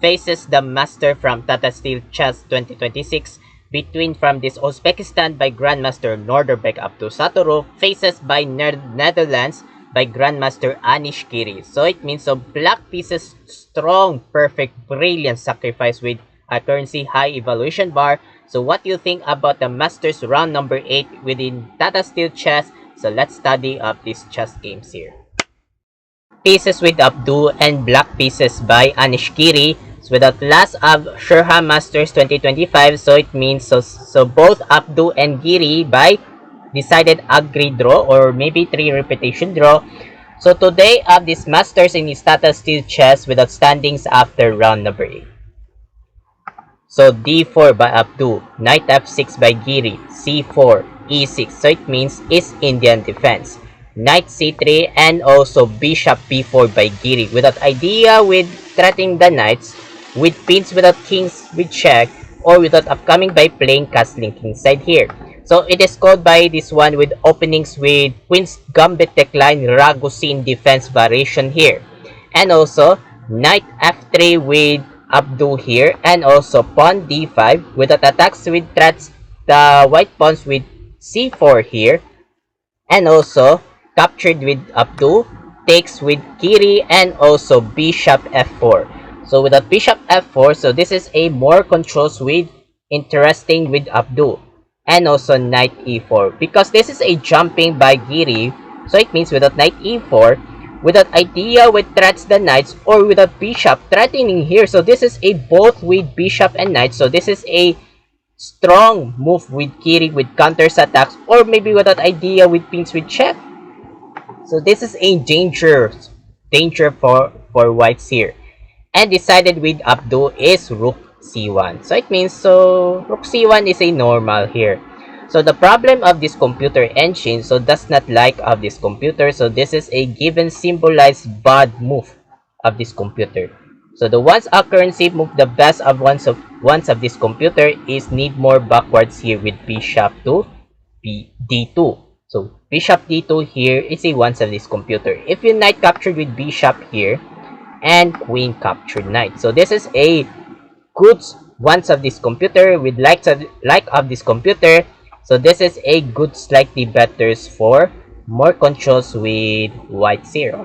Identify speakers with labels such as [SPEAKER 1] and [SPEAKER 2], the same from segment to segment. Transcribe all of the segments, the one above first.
[SPEAKER 1] faces the master from Tata Steel Chess 2026 between from this Uzbekistan by Grandmaster Nodirbek Abdusattorov faces by Netherlands by Grandmaster Anish Giri. So it means so black pieces strong, perfect, brilliant sacrifice with accuracy high evaluation bar. So what do you think about the Masters round number 8 within Tata Steel Chess? So let's study up these chess games here. Pieces with Abdu and black pieces by Anish Giri. So without last of Sherha Masters 2025, so it means so both Abdu and Giri by decided agree draw or maybe 3 repetition draw. So today of this Masters in his Tata Steel Chess without standings after round number 8. So d4 by Abdu, knight f6 by Giri, c4, e6. So it means East Indian defense. Knight c3 and also bishop b4 by Giri without idea with threatening the knights, with pins without kings with check, or without upcoming by playing castling kingside here. So it is called by this one with openings with Queen's Gambit decline Ragusin defense variation here. And also knight f3 with Abdu here, and also pawn d5 without attacks with threats the white pawns with c4 here, and also captured with Abdu, takes with Giri, and also bishop f4. So without bishop f4, so this is a more controls with interesting with Abdu, and also knight e4 because this is a jumping by Giri. So it means without knight e4, without idea with threats the knights, or without bishop threatening here. So this is a both with bishop and knight. So this is a strong move with Giri with counters attacks, or maybe without idea with pins with check. So this is a danger for whites here. And decided with Abdu is rook c1. So it means so rook c1 is a normal here. So the problem of this computer engine so does not like of this computer. So this is a given symbolized bad move of this computer. So the ones accuracy move the best of ones of this computer is need more backwards here with bishop to d2. So bishop d2 here is a once of this computer. If you knight captured with bishop here and queen captured knight. So this is a good once of this computer with like of this computer. So this is a good slightly better for more controls with whites here,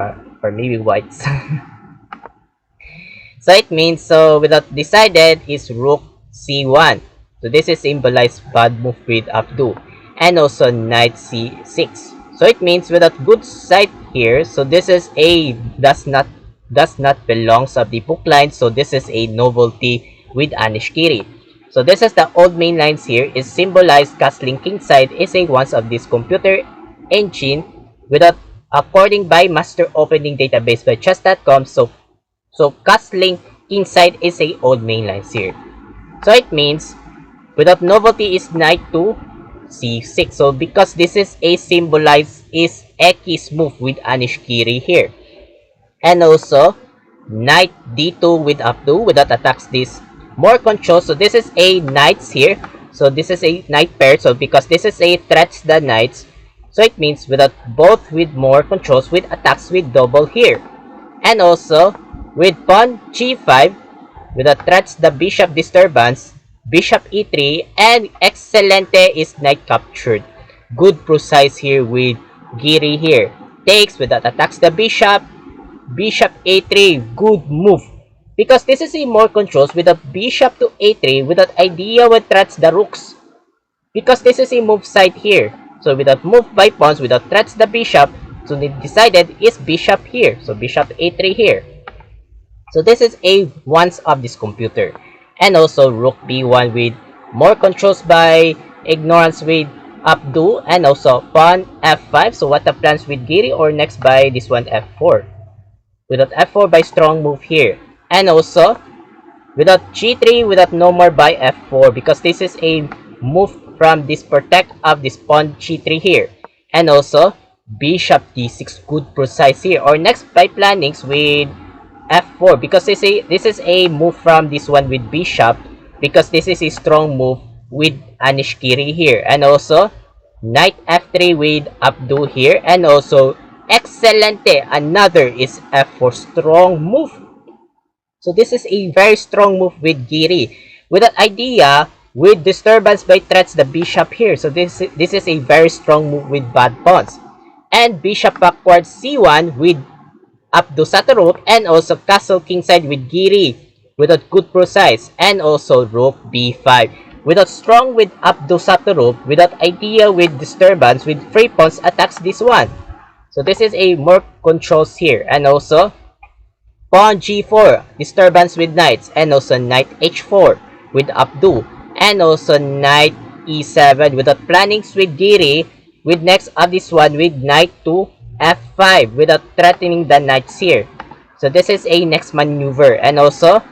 [SPEAKER 1] or maybe whites. So it means so without decided is rook c1. So this is symbolized bad move with Abdu, and also knight c6. So it means without good side here. So this is a does not belongs of the book line. So this is a novelty with Anish Giri. So this is the old main lines here is symbolized castling kingside is a once of this computer engine without according by master opening database by chess.com. So castling kingside is a old main lines here. So it means without novelty is knight to c6. So because this is a symbolized is X move with Anish Giri here. And also knight d2 with Abdu without attacks this more control. So this is a knights here. So this is a knight pair. So because this is a threats the knights. So it means without both with more controls with attacks with double here. And also with pawn g5 without threats the bishop disturbance, bishop e3, and excelente is knight captured. Good precise here with Giri here. Takes without attacks the bishop, bishop a3, good move. Because this is a more controls with a bishop to a3 without idea what threats the rooks. Because this is a move side here. So without move by pawns, without threats the bishop, so they decided is bishop here. So bishop a3 here. So this is a once of this computer. And also rook b1 with more controls by ignorance with Abdu, and also pawn f5. So what the plans with Giri, or next by this one f4. Without f4 by strong move here. And also without g3 without no more by f4 because this is a move from this protect of this pawn g3 here. And also bishop d6, good precise here, or next by plannings with f4 because this is a move from this one with bishop because this is a strong move with Anish Giri here. And also knight f3 with Abdu here, and also excelente, another is f4, strong move. So this is a very strong move with Giri. With that idea, with disturbance by threats the bishop here. So this is a very strong move with bad pawns. And bishop backwards c1 with Abdusattorov, and also castle kingside with Giri without good precise, and also rook b5. Without strong with Abdusattorov, without idea with disturbance with free pawns attacks this one. So this is a more controls here, and also pawn g4 disturbance with knights, and also knight h4 with Abdu, and also knight e7 without plannings with Giri, with next up this one with knight to f5 without threatening the knights here. So this is a next maneuver, and also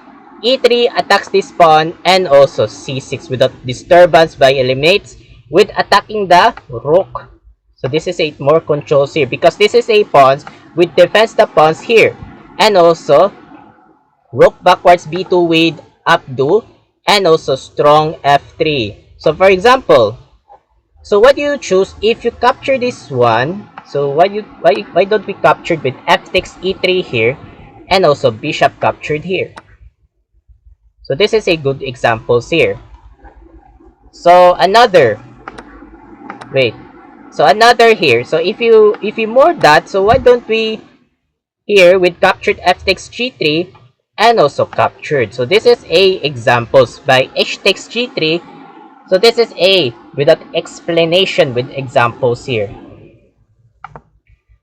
[SPEAKER 1] e3 attacks this pawn, and also c6 without disturbance by eliminates with attacking the rook. So this is a more controls here because this is a pawns with defense the pawns here, and also rook backwards b2 with Abdu, and also strong f3. So for example, so what do you choose if you capture this one? So why don't we capture with f takes e3 here, and also bishop captured here? So this is a good examples here. So another, wait, so another here. So if you more that, so why don't we here with captured f takes g3 and also captured? So this is a examples by h takes g3. So this is a without explanation with examples here.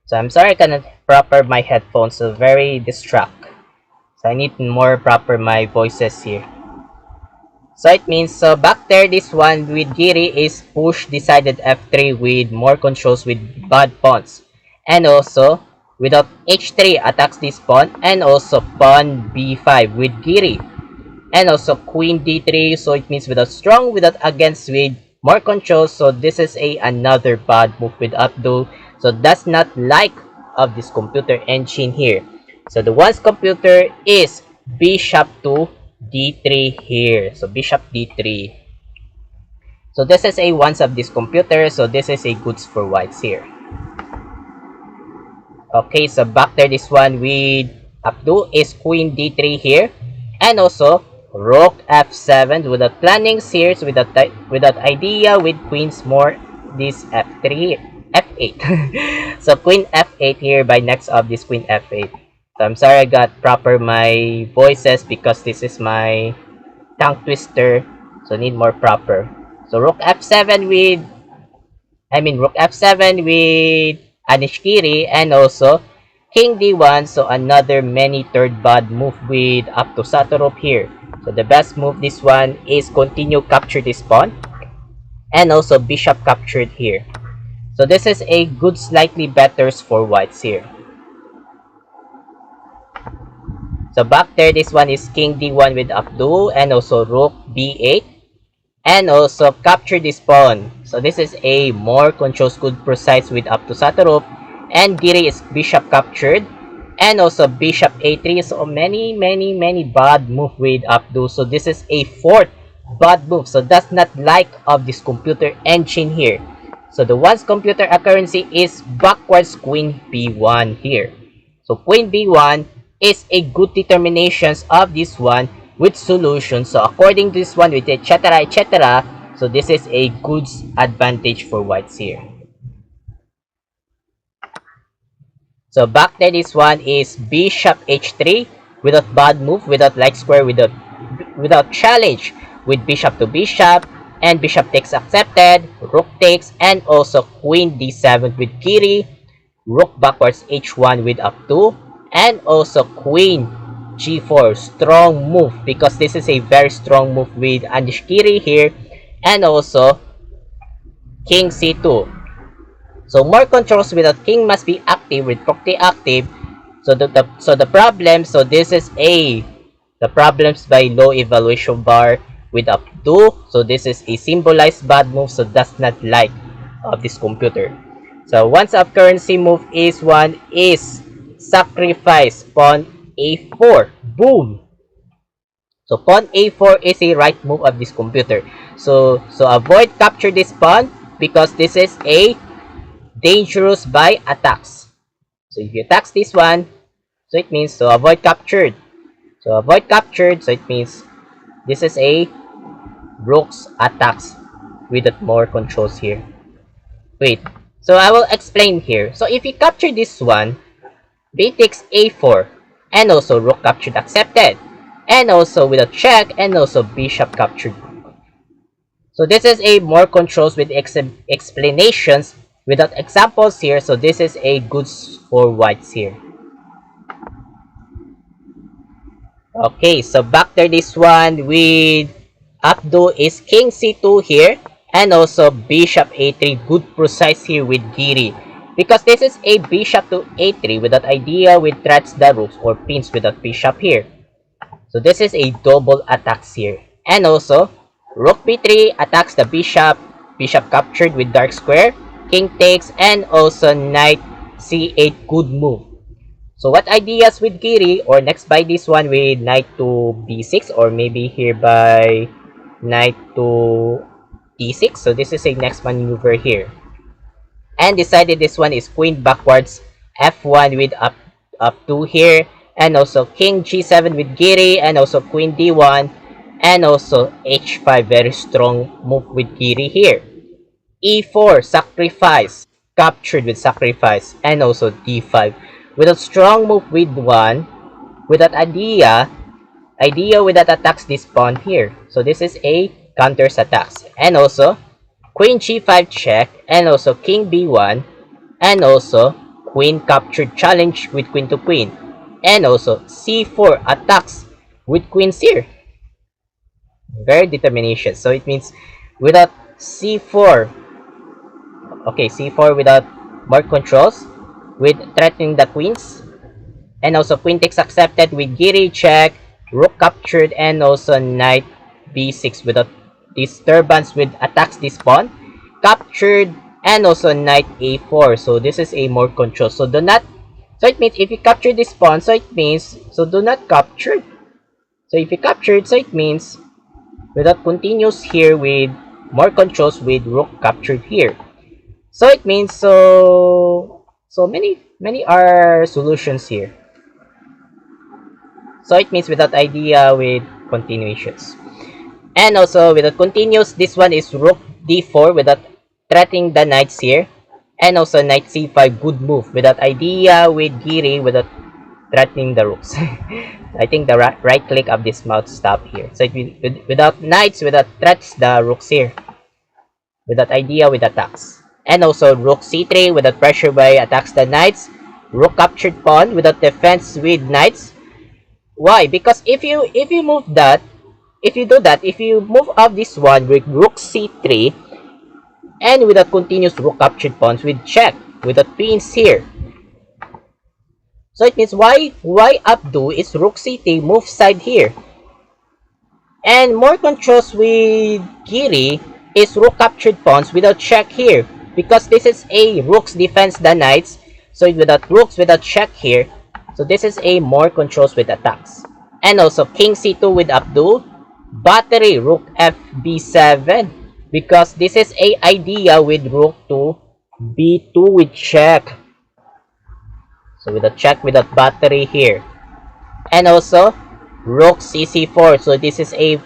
[SPEAKER 1] So I'm sorry I cannot proper my headphones, so very distract. So I need more proper my voices here. So it means, so back there this one with Giri is push decided f3 with more controls with bad pawns. And also without h3 attacks this pawn, and also pawn b5 with Giri. And also queen d3, so it means without strong, without against with more control. So this is a another bad move with Abdul. So that's not like of this computer engine here. So the one's computer is bishop to d3 here. So bishop d3. So this is a once of this computer. So this is a goods for whites here. Okay, so back there this one with Abdul is queen d3 here, and also rook f7 without planning here, so without idea with queens more this f3 f8. So queen f8 here by next of this queen f8. So I'm sorry I got proper my voices because this is my tongue twister, so need more proper. So rook f7 with rook f7 with Anish Giri, and also king d1. So another many third bad move with Abdusattorov here. So the best move this one is continue capture this pawn, and also bishop captured here. So this is a good slightly better for whites here. So back there this one is king d1 with Abdu, and also rook b8, and also capture this pawn. So this is a more controls good precise with Abdusattorov, and Giri is bishop captured, and also bishop a3. So many bad move with Abdu. So this is a fourth bad move. So that's not like of this computer engine here. So the one's computer accuracy is backwards queen b1 here. So queen b1 is a good determinations of this one with solution. So according to this one with etc etc. So this is a good advantage for whites here. So back there this one is bishop h3 without bad move, without like square, without challenge with bishop to bishop, and bishop takes accepted, rook takes, and also queen d7 with Giri, rook backwards h1 with Abdu, and also queen g4, strong move because this is a very strong move with Anish Giri here, and also king c2. So more controls without king must be active with rook active. So the problem, so this is a the problems by low evaluation bar with Abdu. So this is a symbolized bad move, so that's not like of this computer. So once of currency move is one is sacrifice pawn a4. Boom. So pawn a4 is a right move of this computer. So avoid capture this pawn because this is a dangerous by attacks. So if you attacks this one, so it means so avoid captured. So avoid captured, so it means this is a rook's attacks with more controls here. Wait, so I will explain here. So if you capture this one, b takes a4, and also rook captured accepted, and also with a check, and also bishop captured. So this is a more controls with explanations without examples here. So this is a goods for whites here. Okay, so back to this one with Abdu is king c2 here, and also bishop a3, good precise here with Giri. Because this is a bishop to a3 without idea with threats the rooks or pins without bishop here. So this is a double attacks here. And also, rook b3 attacks the bishop, bishop captured with dark square, king takes, and also knight c8, good move. So what ideas with Giri, or next by this one with knight to b6, or maybe here by knight to e6. So this is a next maneuver here. And decided this one is queen backwards, f1 with up 2 here, and also king g7 with Giri, and also queen d1, and also h5, very strong move with Giri here. e4, sacrifice, captured with sacrifice, and also d5 with a strong move with 1, with that idea with that attacks this pawn here. So this is a counters attacks, and also queen g5 check, and also king b1, and also queen captured challenge with queen to queen, and also c4 attacks with queens here. Very determination. So it means without c4, okay, c4 without more controls with threatening the queens, and also queen takes accepted with Giri check, rook captured, and also knight b6 without disturbance with attacks this pawn, captured, and also knight a4. So this is a more control. So do not, so it means if you capture this pawn, so it means, so do not capture. So if you captured, so it means without continues here with more controls with rook captured here. So it means, so many are solutions here. So it means without idea with continuations. And also without continuous, this one is rook d4 without threatening the knights here. And also knight c5, good move without idea with Giri without threatening the rooks. I think the right click of this mouse stop here. So it, without knights, without threats the rooks here. Without idea with attacks. And also rook c3 without pressure by attacks the knights. Rook captured pawn without defense with knights. Why? Because if you move that, if you do that, if you move up this one with rook c3 and without continuous rook captured pawns with check without pins here. So it means why Abdu is rook c3 move side here. And more controls with Giri is rook captured pawns without check here, because this is a rook's defense the knights. So without rooks, without check here. So this is a more controls with attacks. And also king c2 with Abdu, battery rook fb7, because this is a idea with rook to b2 with check. So with a check without battery here. And also rook cc4, so this is a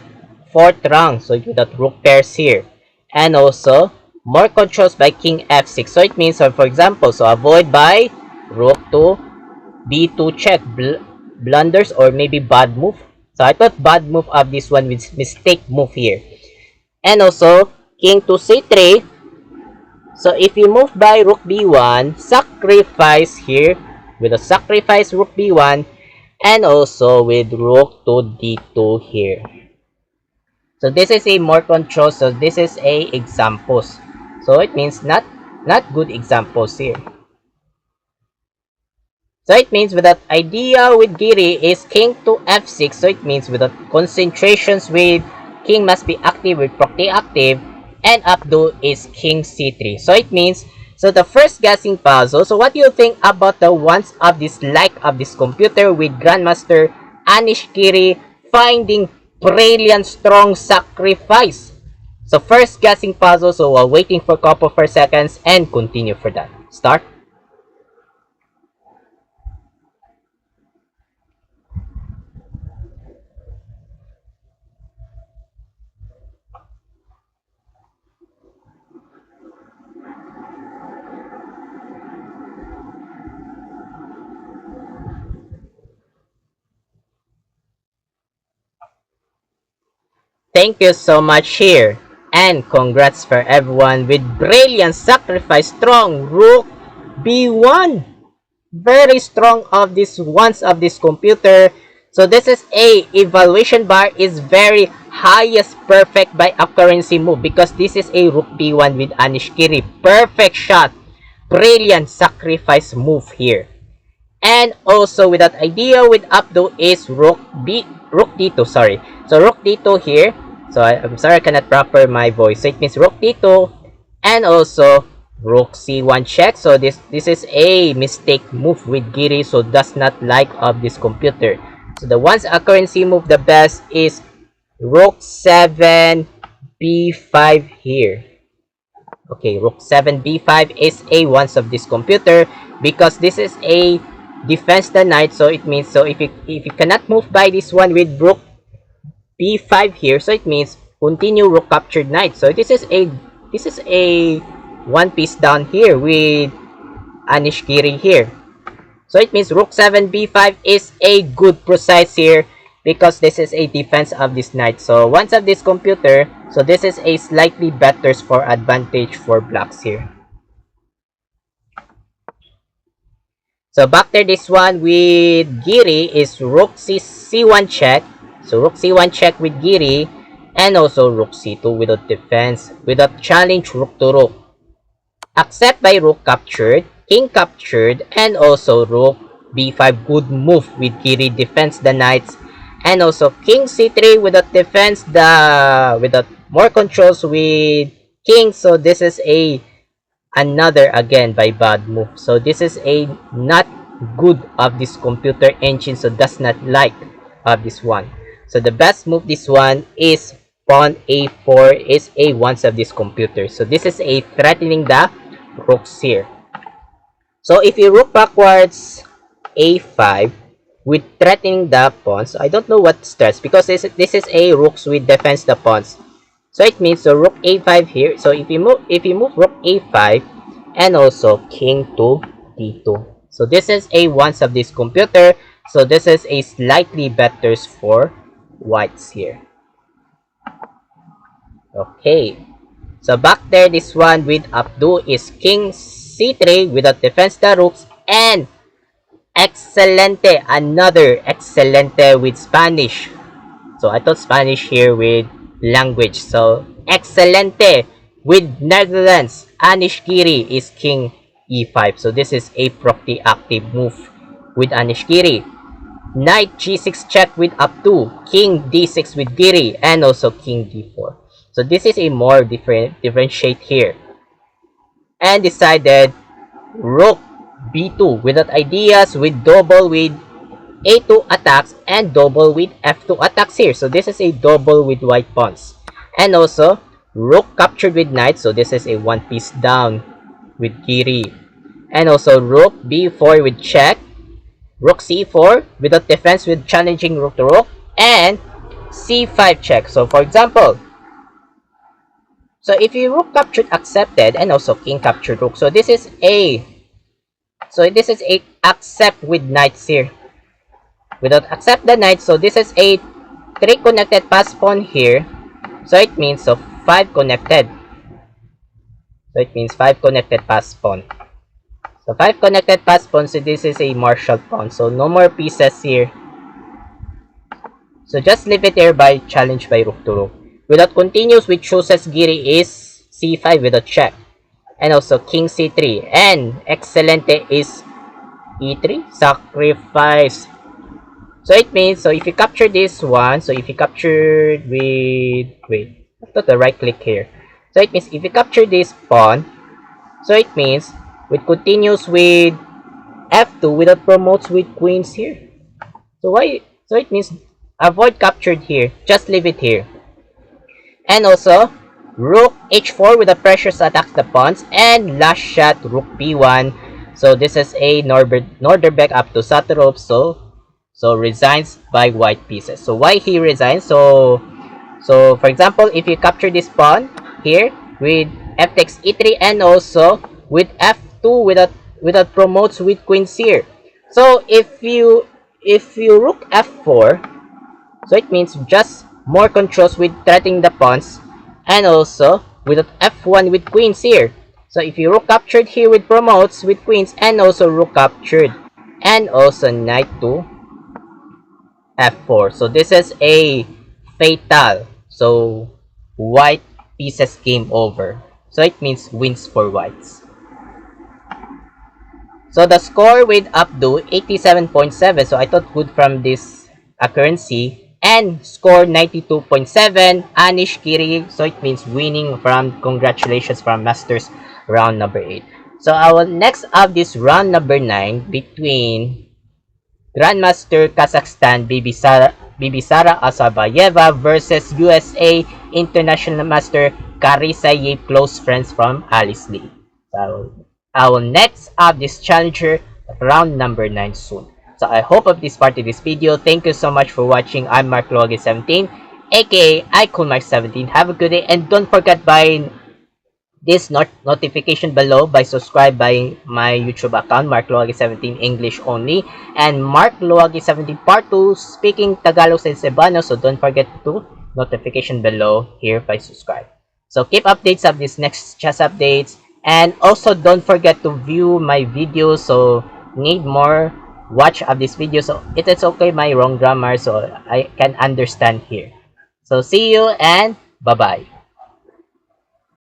[SPEAKER 1] fourth rank, so without rook pairs here. And also more controls by king f6. So it means, for example, so avoid by rook to b2 check, blunders or maybe bad move. So I thought bad move of this one with mistake move here. And also king to c3. So if you move by rook b1, sacrifice here with a sacrifice rook b1, and also with rook to d2 here. So this is a more control. So this is a examples. So it means not good examples here. So it means without idea with Giri is king to f6. So it means without concentrations with king must be active with property active, and Abdu is king c3. So it means, so the first guessing puzzle. So what do you think about the ones of this like of this computer with Grandmaster Anish Giri finding brilliant strong sacrifice? So first guessing puzzle. So while waiting for a couple of seconds and continue for that. Start. Thank you so much here. And congrats for everyone with brilliant sacrifice. Strong rook b1. Very strong of this ones of this computer. So this is a evaluation bar is very highest perfect by accuracy move because this is a rook b1 with Anish Giri. Perfect shot. Brilliant sacrifice move here. And also with that idea with Abdu is rook d2, sorry. So rook d2 here. So I'm sorry I cannot proper my voice. So it means rook d2 and also rook c1 check. So this is a mistake move with Giri, so does not like of this computer. So the one's accuracy move the best is rook 7 b5 here. Okay, rook 7 b5 is a once of this computer because this is a defense the knight. So it means, so if you cannot move by this one with rook b5 here, so it means continue rook captured knight. So this is a one piece down here with Anish Giri here. So it means rook 7 b5 is a good precise here because this is a defense of this knight. So once of this computer, so this is a slightly better for advantage for blacks here. So back to this one with Giri is rook c1 check. So rook c1 check with Giri and also rook c2 without defense, without challenge rook to rook. Accept by rook captured, king captured, and also rook b5 good move with Giri defense the knights, and also king c3 without defense without more controls with king. So this is a another again by bad move. So this is a not good of this computer engine, so does not like of this one. So the best move this one is pawn a4 is a once of this computer. So this is a threatening the rooks here. So if you rook backwards a5 with threatening the pawns, so I don't know what starts because this is a rooks with defense the pawns. So it means so rook a5 here. So if you move rook a5 and also king to d2. So this is a once of this computer. So this is a slightly better for whites here. Okay. So back there, this one with Abdu is king c3 without defense the rooks and excelente, another excelente with Spanish. So I thought Spanish here with language. So excelente with Netherlands. Anish Giri is king e5. So this is a pretty active move with Anish Giri. Knight g6 check with Abdu. King d6 with Giri and also king d4. So this is a more differentiate here. And decided rook b2 without ideas with double with a2 attacks and double with f2 attacks here. So this is a double with white pawns. And also rook captured with knight. So this is a one piece down with Giri. And also rook b4 with check. Rook c4 without defense with challenging rook to rook. And c5 check. So for example, so if you rook captured accepted and also king captured rook. So this is a accept with knights here. Without accept the knight, so this is a 3 connected pass pawn here. So it means so 5 connected. So it means 5 connected pass pawn. So 5 connected pass pawn. So this is a martial pawn. So no more pieces here. So just leave it here by challenge by rook to rook. Without continues, which chooses Giri is c5 without check. And also king c3. And excelente is e3. Sacrifice. So it means, so if you capture this one, so if you captured with, wait, I thought the right click here. So it means if you capture this pawn, so it means it continues with f2 without promotes with queens here. So why? So it means avoid captured here. Just leave it here. And also rook h4 with the pressures attacks the pawns and last shot rook b1. So this is a Nodirbek Abdusattorov. So resigns by white pieces. So why he resigns? So for example, if you capture this pawn here with f takes e3 and also with f2 without promotes with queens here. So if you rook f4, so it means just more controls with threatening the pawns, and also with f1 with queens here. So if you rook captured here with promotes with queens, and also rook captured, and also knight to f4. So this is a fatal. So white pieces game over. So it means wins for whites. So the score with Abdu 87.7. So I thought good from this accuracy. And score 92.7. Anish Giri. So it means winning from congratulations from Masters round number 8. So I will next have this round number 9 between Grandmaster Kazakhstan Bibisara Asabayeva versus USA International Master Karisayev, close friends from Alice Lee. So I will next up this challenger round number 9 soon. So I hope of this part of this video. Thank you so much for watching. I'm Mark Logi 17, aka I Cool Mark 17. Have a good day, and don't forget by this notification below by subscribe by my YouTube account, Mark Luwagi 17 English only, and Mark Luwagi 17 Part 2 speaking Tagalog sa Cebuano. So don't forget to notification below here by subscribe. So keep updates of this next chess updates, and also don't forget to view my videos. So need more watch of this video. So it is okay my wrong grammar, so I can understand here. So see you and bye bye.